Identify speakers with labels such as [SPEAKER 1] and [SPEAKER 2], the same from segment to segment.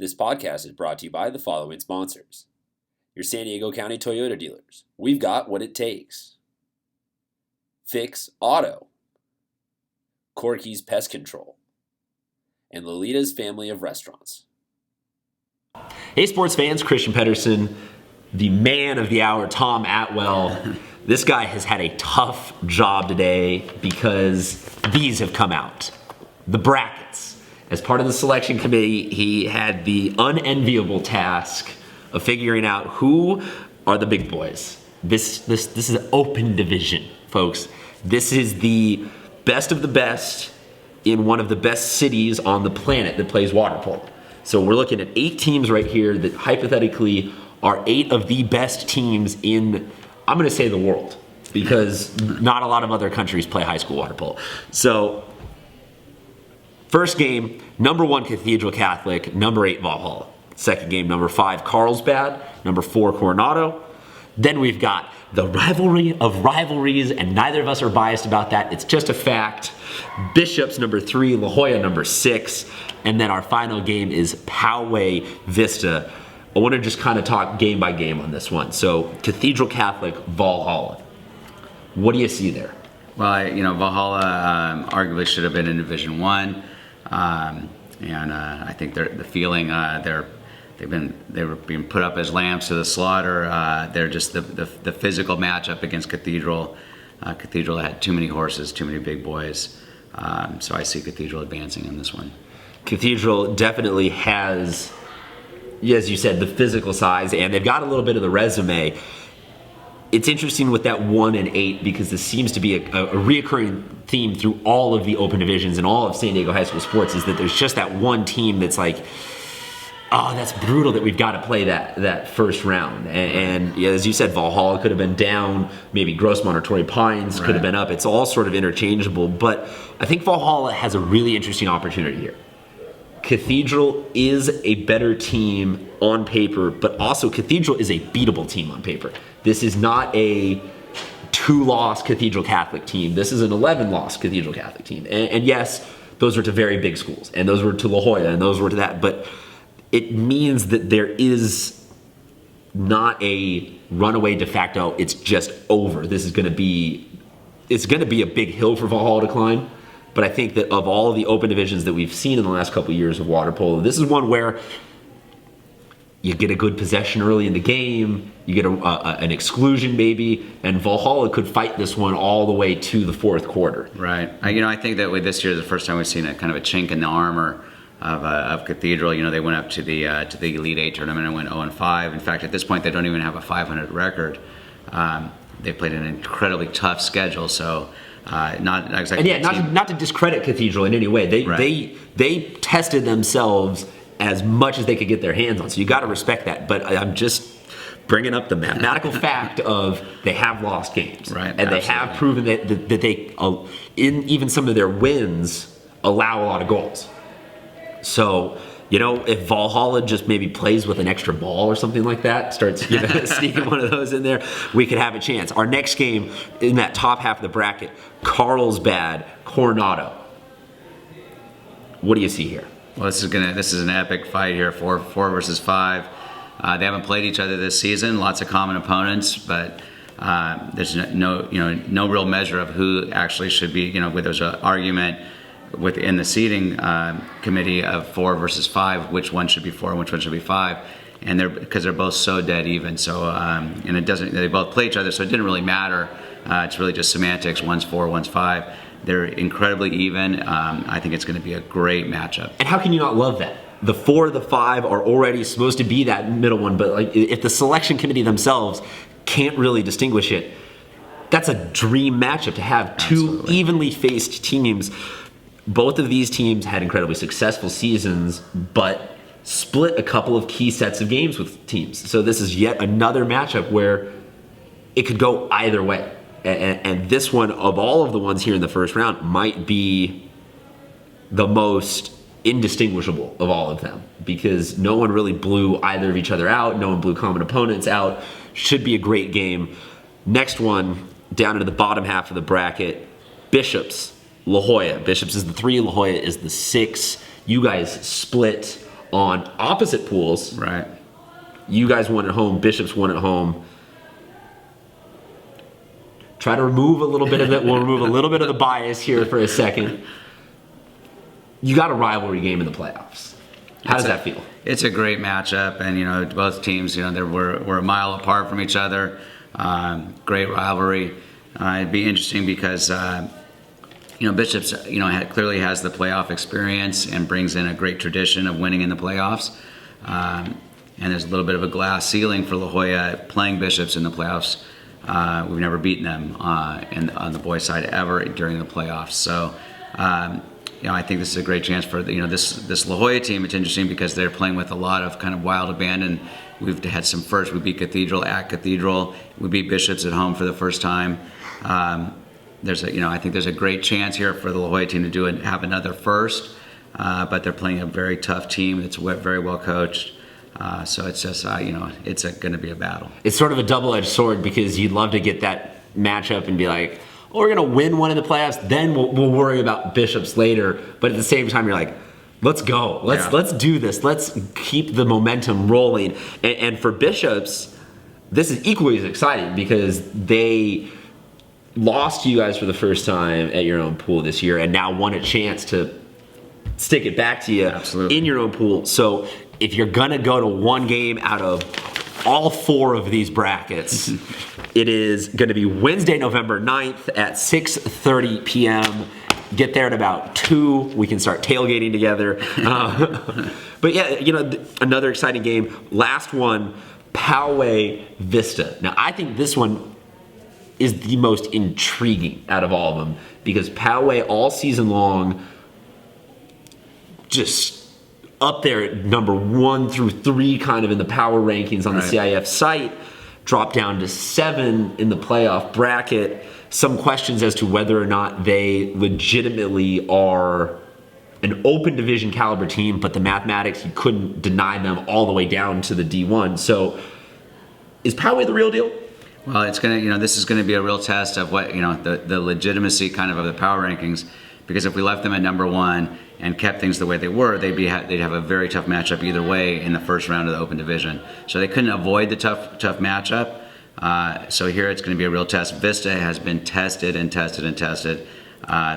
[SPEAKER 1] This podcast is brought to you by the following sponsors. Your San Diego County Toyota dealers. We've got what it takes. Fix Auto. Corky's Pest Control. And Lolita's Family of Restaurants.
[SPEAKER 2] Hey sports fans, Christian Pedersen, the man of the hour, Tom Atwell. This guy has had a tough job today because these have come out. The brackets. As part of the selection committee, he had the unenviable task of figuring out who are the big boys. This is an open division, folks. This is the best of the best in one of the best cities on the planet that plays water polo. So we're looking at 8 teams right here that hypothetically are 8 of the best teams in, I'm going to say, the world, because not a lot of other countries play high school water polo. So first game, number 1 Cathedral Catholic, number 8 Valhalla. Second game, number 5 Carlsbad, number 4 Coronado. Then we've got the rivalry of rivalries, and neither of us are biased about that. It's just a fact. Bishops, number 3, La Jolla, number 6. And then our final game is Poway Vista. I want to just kind of talk game by game on this one. So Cathedral Catholic, Valhalla. What do you see there?
[SPEAKER 3] Well, Valhalla arguably should have been in Division 1. I think the feeling they were being put up as lambs to the slaughter. They're just the physical matchup against Cathedral. Cathedral had too many horses, too many big boys. So I see Cathedral advancing in this one.
[SPEAKER 2] Cathedral definitely has, as you said, the physical size, and they've got a little bit of the resume. It's interesting with that 1 and 8 because this seems to be a reoccurring theme through all of the open divisions and all of San Diego high school sports, is that there's just that one team that's like, oh, that's brutal that we've got to play that first round. And as you said, Valhalla could have been down, maybe Grossmont or Torrey Pines could have been up. It's all sort of interchangeable, but I think Valhalla has a really interesting opportunity here. Cathedral is a better team on paper, but also Cathedral is a beatable team on paper. This is not a 2-loss Cathedral Catholic team. This is an 11-loss Cathedral Catholic team. And yes, those are to very big schools, and those were to La Jolla, and those were to that, but it means that there is not a runaway de facto, it's just over. This is going to be, it's going to be a big hill for Valhalla to climb. But I think that of all of the open divisions that we've seen in the last couple of years of water polo, this is one where you get a good possession early in the game, you get an exclusion maybe, and Valhalla could fight this one all the way to the 4th quarter.
[SPEAKER 3] Right. I think that this year is the first time we've seen a kind of a chink in the armor of Cathedral. They went up to the Elite 8 tournament and went 0-5. In fact, at this point, they don't even have a 500 record. They played an incredibly tough schedule, so not exactly.
[SPEAKER 2] And not to discredit Cathedral in any way. They tested themselves as much as they could get their hands on. So you got to respect that. But I'm just bringing up the mathematical fact of they have lost games,
[SPEAKER 3] right?
[SPEAKER 2] And absolutely. They have proven that they, in even some of their wins, allow a lot of goals. So, if Valhalla just maybe plays with an extra ball or something like that, starts sneaking one of those in there, we could have a chance. Our next game in that top half of the bracket, Carlsbad, Coronado. What do you see here?
[SPEAKER 3] Well, this is an epic fight here, 4 versus 5. They haven't played each other this season. Lots of common opponents, but there's no real measure of who actually should be. Where there's an argument within the seating committee of 4 versus 5, which one should be 4 and which one should be 5, and because they're both so dead even. So and it doesn't. They both play each other, so it didn't really matter. It's really just semantics. One's 4, one's 5. They're incredibly even. I think it's going to be a great matchup.
[SPEAKER 2] And how can you not love that? The 4, the 5 are already supposed to be that middle one, but if the selection committee themselves can't really distinguish it, that's a dream matchup to have. Absolutely. 2 evenly faced teams. Both of these teams had incredibly successful seasons, but split a couple of key sets of games with teams. So this is yet another matchup where it could go either way. And this one, of all of the ones here in the first round, might be the most indistinguishable of all of them, because no one really blew either of each other out. No one blew common opponents out. Should be a great game. Next one, down into the bottom half of the bracket, Bishops, La Jolla. Bishops is the 3, La Jolla is the 6. You guys split on opposite pools.
[SPEAKER 3] Right.
[SPEAKER 2] You guys won at home. Bishops won at home. Try to remove a little bit of it. We'll remove a little bit of the bias here for a second. You got a rivalry game in the playoffs. How does that feel?
[SPEAKER 3] It's a great matchup, and both teams, we're a mile apart from each other. Great rivalry. It'd be interesting because Bishops clearly has the playoff experience and brings in a great tradition of winning in the playoffs. And there's a little bit of a glass ceiling for La Jolla playing Bishops in the playoffs. We've never beaten them on the boys' side ever during the playoffs. So. I think this is a great chance for this La Jolla team. It's interesting because they're playing with a lot of kind of wild abandon. We've had some firsts. We beat Cathedral at Cathedral. We beat Bishops at home for the first time. I think there's a great chance here for the La Jolla team to have another first. But they're playing a very tough team that's very well coached. So it's just it's going to be a battle.
[SPEAKER 2] It's sort of a double-edged sword because you'd love to get that matchup and be like, oh, we're going to win one in the playoffs, then we'll worry about Bishops later. But at the same time, you're like, let's go. Let's do this. Let's keep the momentum rolling. And for Bishops, this is equally as exciting because they lost to you guys for the first time at your own pool this year and now won a chance to stick it back to you in your own pool. So if you're going to go to one game out of all four of these brackets, it is going to be Wednesday, November 9th at 6:30 p.m. Get there at about 2. We can start tailgating together. But yeah, another exciting game. Last one, Poway Vista. Now, I think this one is the most intriguing out of all of them because Poway all season long just up there at number 1 through 3 kind of in the power rankings on the CIF site, dropped down to 7 in the playoff bracket. Some questions as to whether or not they legitimately are an open division caliber team, but the mathematics, you couldn't deny them all the way down to the D1. So is Poway the real deal?
[SPEAKER 3] Well, it's this is gonna be a real test of what the legitimacy kind of the power rankings, because if we left them at number 1 and kept things the way they were, they'd have a very tough matchup either way in the first round of the Open Division. So they couldn't avoid the tough matchup. So here it's going to be a real test. Vista has been tested and tested and tested.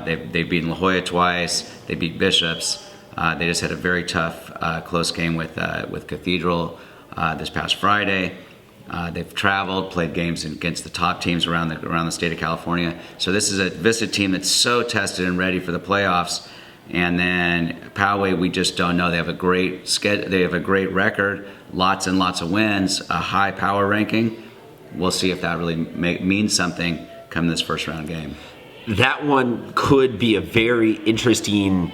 [SPEAKER 3] They've beaten La Jolla twice. They beat Bishops. They just had a very tough, close game with Cathedral this past Friday. They've traveled, played games against the top teams around the state of California. So this is a Vista team that's so tested and ready for the playoffs. And then Poway, we just don't know. They have a great record, lots and lots of wins, a high power ranking. We'll see if that really means something come this first round game.
[SPEAKER 2] That one could be a very interesting.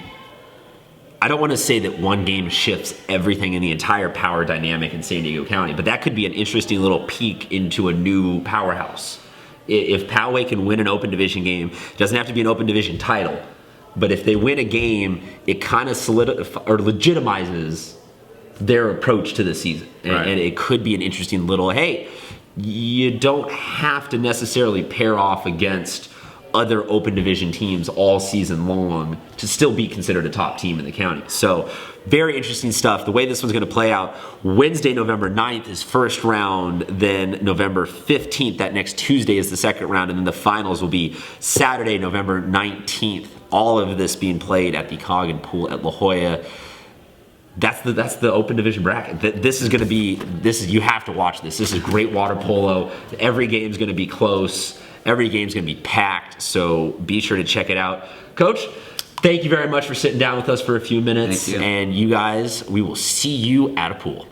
[SPEAKER 2] I don't want to say that one game shifts everything in the entire power dynamic in San Diego County, but that could be an interesting little peek into a new powerhouse. If Poway can win an open division game, it doesn't have to be an open division title, but if they win a game, it kind of legitimizes their approach to the season. And it could be an interesting little, hey, you don't have to necessarily pair off against other open division teams all season long to still be considered a top team in the county. So very interesting stuff. The way this one's going to play out, Wednesday, November 9th is first round, then November 15th, that next Tuesday is the second round, and then the finals will be Saturday, November 19th. All of this being played at the Coggin Pool at La Jolla. That's the open division bracket. This is going to be, you have to watch this. This is great water polo. Every game's going to be close. Every game's going to be packed, so be sure to check it out. Coach, thank you very much for sitting down with us for a few minutes.
[SPEAKER 3] Thank you.
[SPEAKER 2] And you guys, we will see you at a pool.